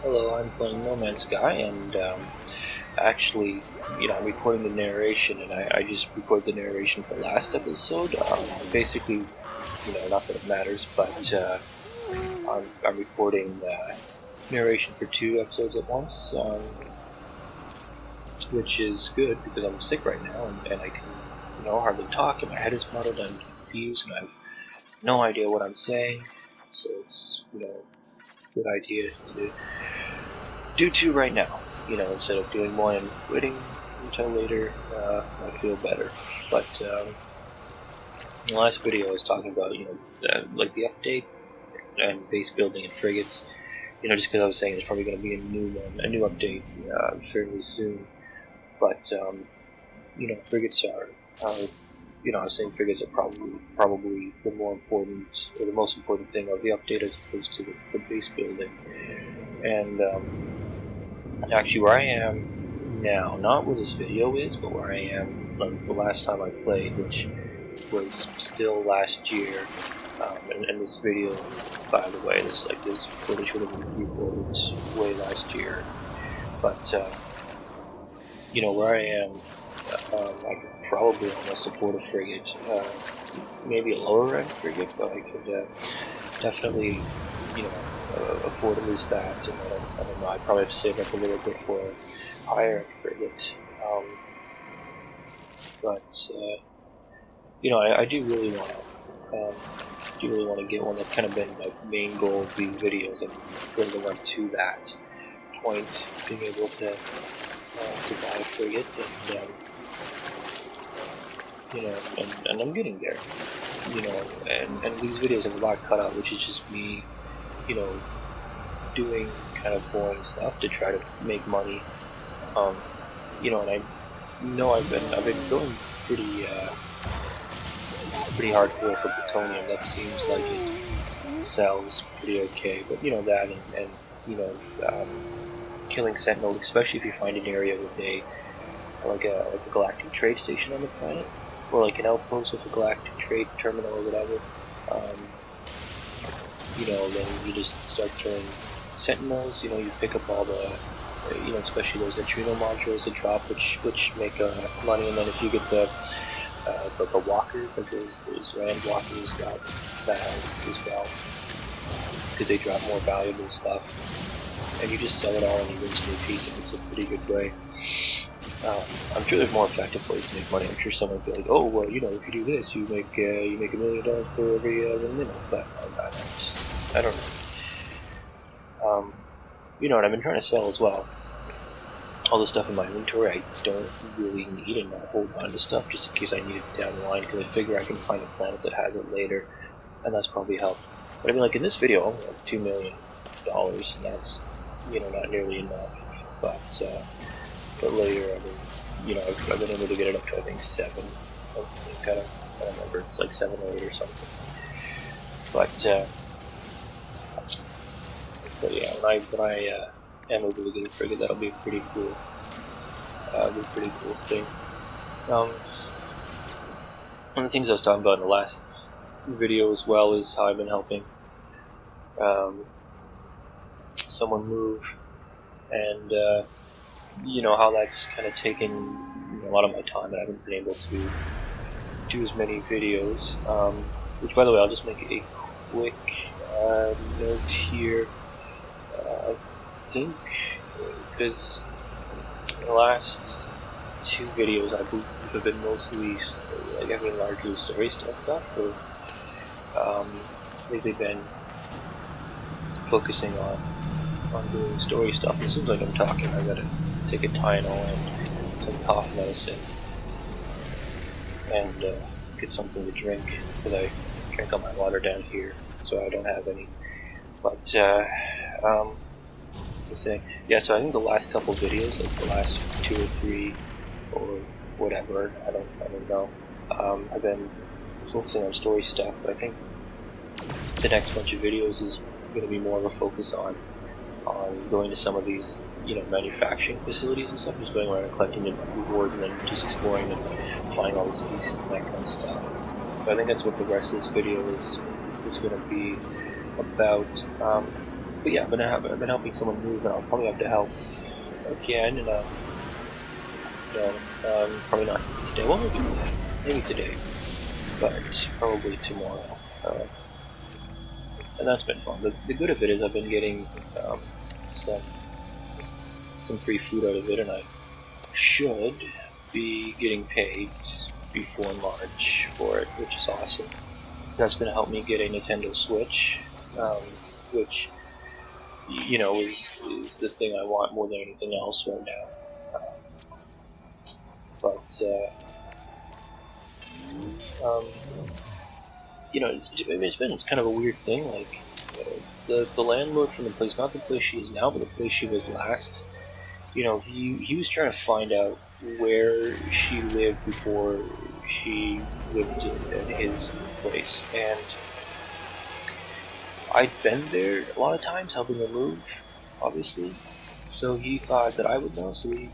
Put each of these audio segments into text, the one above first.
Hello, I'm playing No Man's Sky, and actually, I'm recording the narration, and I just recorded the narration for the last episode. Basically, not that it matters, but I'm recording narration for 2 episodes at once, which is good because I'm sick right now, and I can, hardly talk, and my head is muddled, and I'm confused, and I have no idea what I'm saying, so it's, a good idea to do 2 right now, instead of doing 1 and waiting until later. I feel better. But in the last video I was talking about, like the update and base building and frigates, just because I was saying there's probably going to be a new update fairly soon. But, frigates are I was saying frigates are probably the more important, or the most important thing of the update as opposed to the base building. And actually, where I am now, not where this video is, but where I am like the last time I played, which was still last year. And this video, by the way, this footage would have been recorded way last year. But where I am, I could probably almost afford a frigate, maybe a lower end frigate, but I could definitely, afford at least that. And I don't know, I'd probably have to save up a little bit for a higher end frigate. But I do really want to get one. That's kind of been my main goal of these videos, and building up to that point, being able to buy a frigate, and I'm getting there. And these videos have a lot cut out, which is just me, doing kind of boring stuff to try to make money. And I know I've been going pretty hardcore for plutonium. That seems like it sells pretty okay, but that killing Sentinel, especially if you find an area with a galactic trade station on the planet, or like an outpost with a galactic trade terminal or whatever. Then you just start killing Sentinels. You pick up all the, especially those neutrino modules that drop, which make money, and then if you get the walkers, like those land walkers, that helps as well, because they drop more valuable stuff, and you just sell it all and you rinse and repeat, and it's a pretty good way. I'm sure there's more effective ways to make money. I'm sure someone would be like, oh, well, if you do this, you make $1 million for every 1 minute, but I don't know. And I've been trying to sell as well. All the stuff in my inventory I don't really need, and I'll hold on to stuff just in case I need it down the line, because I figure I can find a planet that has it later, and that's probably helped. But I mean, like in this video, I'm like $2 million, and that's not nearly enough. But later, I've been able to get it up to I think 7. I don't remember. It's like 7 or 8 or something. But yeah, when I am able to get a frigate, that'll be a pretty cool, thing. One of the things I was talking about in the last video as well is how I've been helping someone move, and how that's kind of taken a lot of my time, and I haven't been able to do as many videos. Which, by the way, I'll just make a quick note here. I think because the last 2 videos I believe have been mostly, largely story stuff, or they've been focusing on doing story stuff. It seems like I'm talking. I gotta take a Tylenol and some cough medicine, and get something to drink, because I drank all my water down here, so I don't have any. But to say, yeah. So I think the last couple videos, like the last 2 or 3, or whatever, I don't know. I've been focusing on story stuff, but I think the next bunch of videos is going to be more of a focus on going to some of these, manufacturing facilities and stuff, just going around and collecting the rewards and then just exploring and finding all the species and that kind of stuff. But I think that's what the rest of this video is going to be about. but yeah, I've been helping someone move, and I'll probably have to help again, and probably not today. Well, maybe today, but probably tomorrow. And that's been fun. The good of it is I've been getting um, some free food out of it, and I should be getting paid before March for it, which is awesome. That's going to help me get a Nintendo Switch, which is the thing I want more than anything else right now. But um, it's kind of a weird thing. Like the landlord from the place, not the place she is now, but the place she was last. He was trying to find out where she lived before she lived at his place, and I'd been there a lot of times helping her move, obviously. So he thought that I would know. So it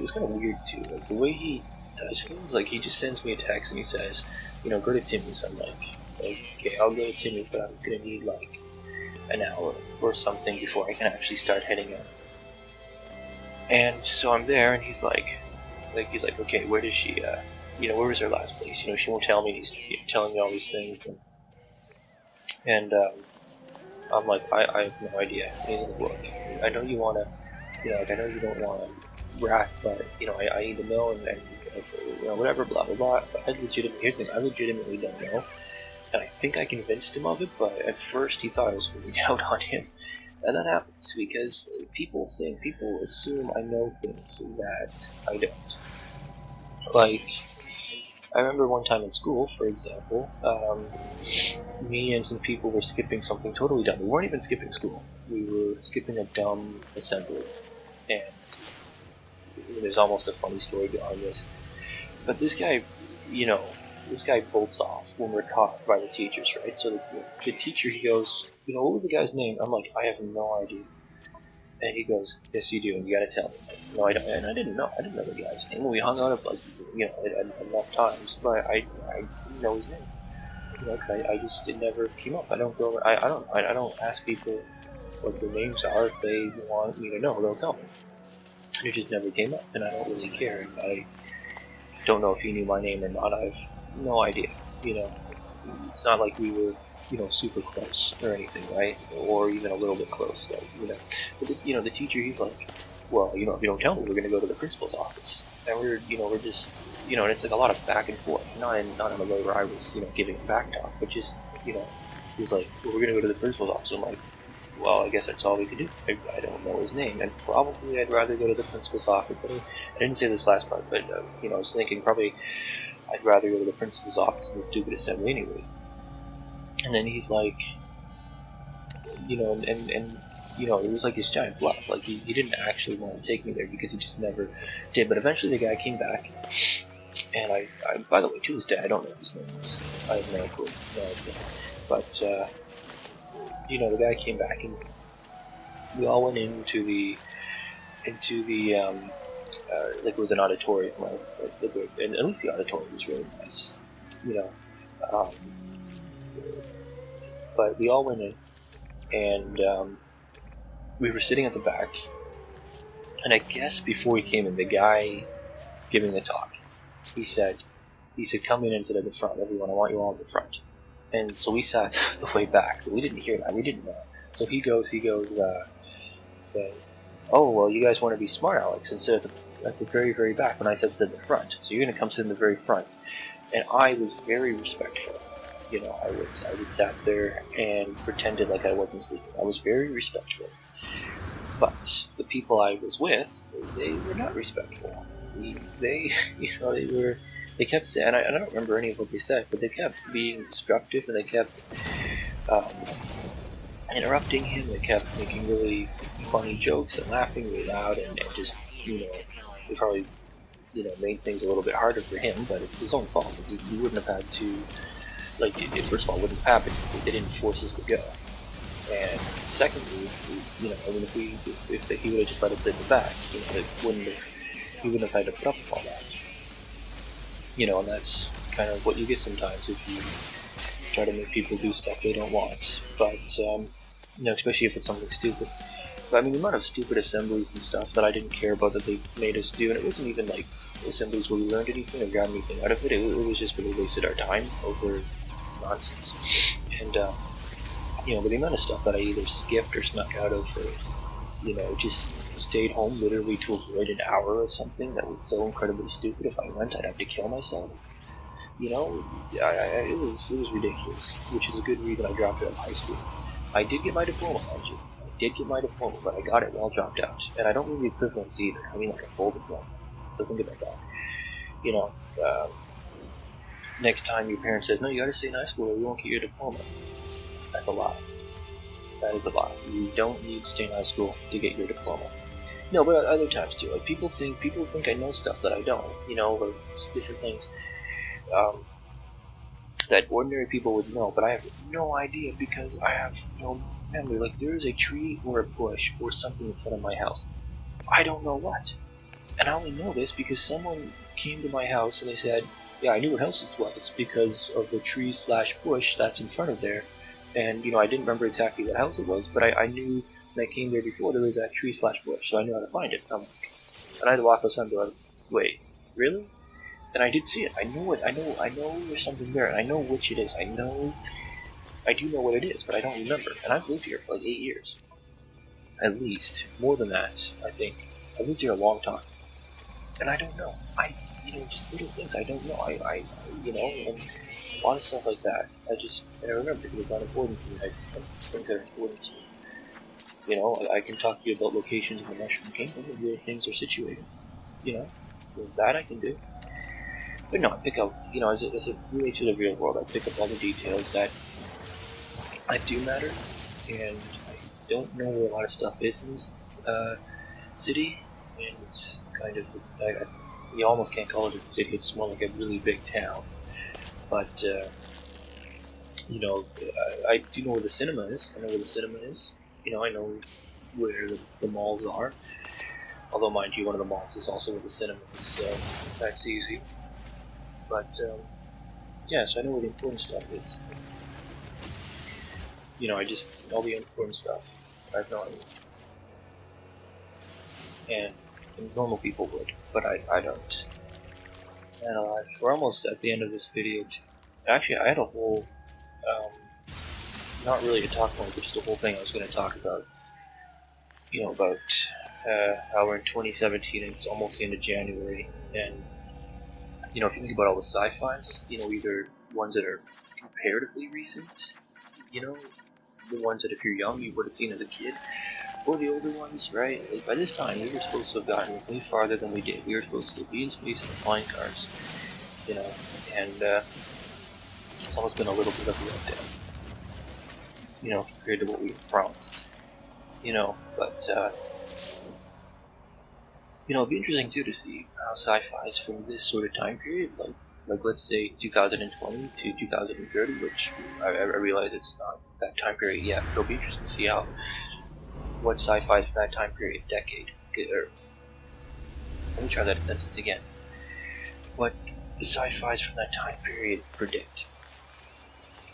was kind of weird too. Like the way he does things, like he just sends me a text and he says, go to Timmy's. I'm like, okay, I'll go to Timmy's, but I'm gonna need like an hour or something before I can actually start heading out. And so I'm there, and he's like, okay, where does she, where was her last place? She won't tell me. He's telling me all these things, and I'm like, I have no idea. And he's like, look, I know you want to, I know you don't want to rat, but I need to know, and whatever, blah blah blah. But I legitimately don't know. And I think I convinced him of it, but at first he thought I was holding out on him. And that happens because people assume I know things that I don't. Like, I remember one time in school, for example, me and some people were skipping something totally dumb. We weren't even skipping school. We were skipping a dumb assembly. And there's almost a funny story behind this. But this guy, bolts off when we're caught by the teachers, right? So the teacher, he goes, what was the guy's name? I'm like, I have no idea. And he goes, yes, you do, and you gotta tell me. Like, no, I don't. And I didn't know. I didn't know the guy's name. We hung out enough times, but I didn't know his name. I just, it never came up. I don't go. I don't ask people what their names are. If they want me to know, they'll tell me. And it just never came up, and I don't really care. And I don't know if he knew my name or not. I have no idea. It's not like we were, super close or anything, right? Or even a little bit close, like, But the teacher, he's like, well, if you don't tell me, we're gonna go to the principal's office. And we're just, and it's like a lot of back and forth. Not in a way where I was, giving back talk, but just, he's like, well, we're gonna go to the principal's office. I'm like, well, I guess that's all we could do. I don't know his name, and probably I'd rather go to the principal's office. I didn't say this last part, but I was thinking probably I'd rather go to the principal's office than the stupid assembly, anyways. And then he's like, it was like this giant bluff. Like he didn't actually want to take me there because he just never did. But eventually the guy came back, and I by the way, to this day, I don't know what his name is. I have no clue. No idea. But the guy came back, and we all went into the like it was an auditorium, right? And at least the auditorium was really nice, um, but we all went in, and we were sitting at the back, and I guess before he came in, the guy giving the talk, he said, come in and sit at the front, everyone, I want you all at the front. And so we sat the way back, but we didn't hear that, we didn't know. So he says, oh, well, you guys want to be smart, Alex, and sit at the very, very back. When I said sit at the front, so you're going to come sit in the very front. And I was very respectful. I was sat there and pretended like I wasn't sleeping. I was very respectful. But the people I was with, they were not respectful. They kept saying, and I don't remember any of what they said, but they kept being destructive, and they kept interrupting him. They kept making really funny jokes and laughing really loud, and just, they probably, made things a little bit harder for him, but it's his own fault. He wouldn't have had to, it first of all wouldn't have happened if they didn't force us to go. And secondly, if he would have just let us sit in the back, he wouldn't have had to put up with all that. And that's kind of what you get sometimes if you try to make people do stuff they don't want. But especially if it's something stupid. But I mean, the amount of stupid assemblies and stuff that I didn't care about that they made us do, and it wasn't even like assemblies where we learned anything or got anything out of it. It was just where they wasted our time over nonsense. And but the amount of stuff that I either skipped or snuck out of, or just stayed home literally to avoid an hour of something that was so incredibly stupid. If I went, I'd have to kill myself. It was ridiculous, which is a good reason I dropped out of high school. I did get my diploma, mind you. I did get my diploma, but I got it while dropped out. And I don't mean the equivalence either. I mean like a full diploma. So think about that. Next time your parent says, no, you gotta stay in high school or you won't get your diploma. That's a lie. That is a lie. You don't need to stay in high school to get your diploma. No, but other times too. Like people think I know stuff that I don't. Or just different things that ordinary people would know, but I have no idea because I have no memory. Like there is a tree or a bush or something in front of my house. I don't know what. And I only know this because someone came to my house and they said, yeah, I knew what house it was because of the tree/bush that's in front of there. And, I didn't remember exactly what house it was, but I knew when I came there before there was that tree/bush, so I knew how to find it. And I had to walk outside and be like, wait, really? And I did see it. I know it. I know there's something there, and I know which it is. I do know what it is, but I don't remember. And I've lived here for like 8 years. At least. More than that, I think. I've lived here a long time. And I don't know. Just little things I don't know. And a lot of stuff like that. I remember because it's not important to me. Things that are important to me. I can talk to you about locations in the Mushroom Kingdom and where things are situated. That I can do. But no, I pick up, as it relates to the real world, I pick up all the details that do matter. And I don't know where a lot of stuff is in this city. And it's kind of, you almost can't call it a city, it's more like a really big town. But, I do know where the cinema is. I know where the cinema is. I know where the malls are. Although, mind you, one of the malls is also where the cinema is, so that's easy. But, so I know where the important stuff is. All the important stuff, I have no idea. And normal people would, but I don't. And we're almost at the end of this video. Actually, I had a whole, not really a talk point, but just a whole thing I was going to talk about. About how we're in 2017 and it's almost the end of January. And, if you think about all the sci-fis, either ones that are comparatively recent, the ones that if you're young you would have seen as a kid, or the older ones, right? Like by this time, we were supposed to have gotten way farther than we did. We were supposed to be in space in flying cars, and it's almost been a little bit of a letdown, compared to what we were promised, but, it'd be interesting too to see how sci-fi's from this sort of time period, like let's say 2020 to 2030, which I realize it's not that time period yet, but it'll be interesting to see what sci-fi from that time period, decade, let me try that sentence again. What the sci-fis from that time period predict.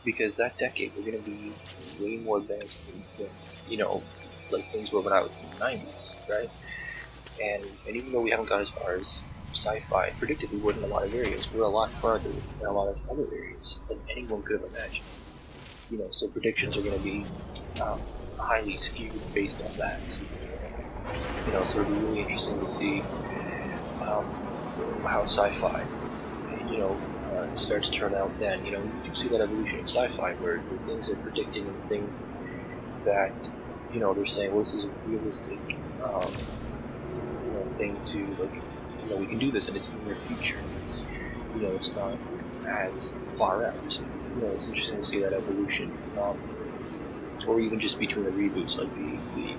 Because that decade, we're going to be way more advanced than like things were when I was in the 90s, right? And even though we haven't got as far as sci-fi predicted we would in a lot of areas, we're a lot farther in a lot of other areas than anyone could have imagined. So predictions are going to be highly skewed based on that. So it'll be really interesting to see how sci-fi, starts to turn out then. You do see that evolution of sci-fi where things are predicting and things that, they're saying, well, this is a realistic thing to, we can do this and it's in the near future. It's not as far out. It's interesting to see that evolution. Or even just between the reboots, like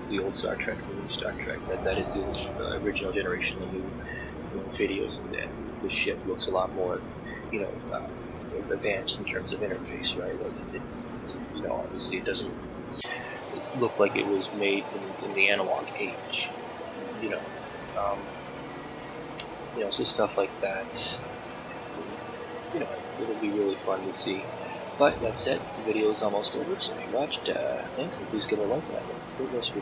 the old Star Trek and the new Star Trek. That is the original generation, the new videos, and the ship looks a lot more, advanced in terms of interface, right? Like obviously it doesn't look like it was made in the analog age. So stuff like that. It'll be really fun to see. But that said, the video is almost over, so if you watched, thanks, and please give it a like, and have a great rest of your day.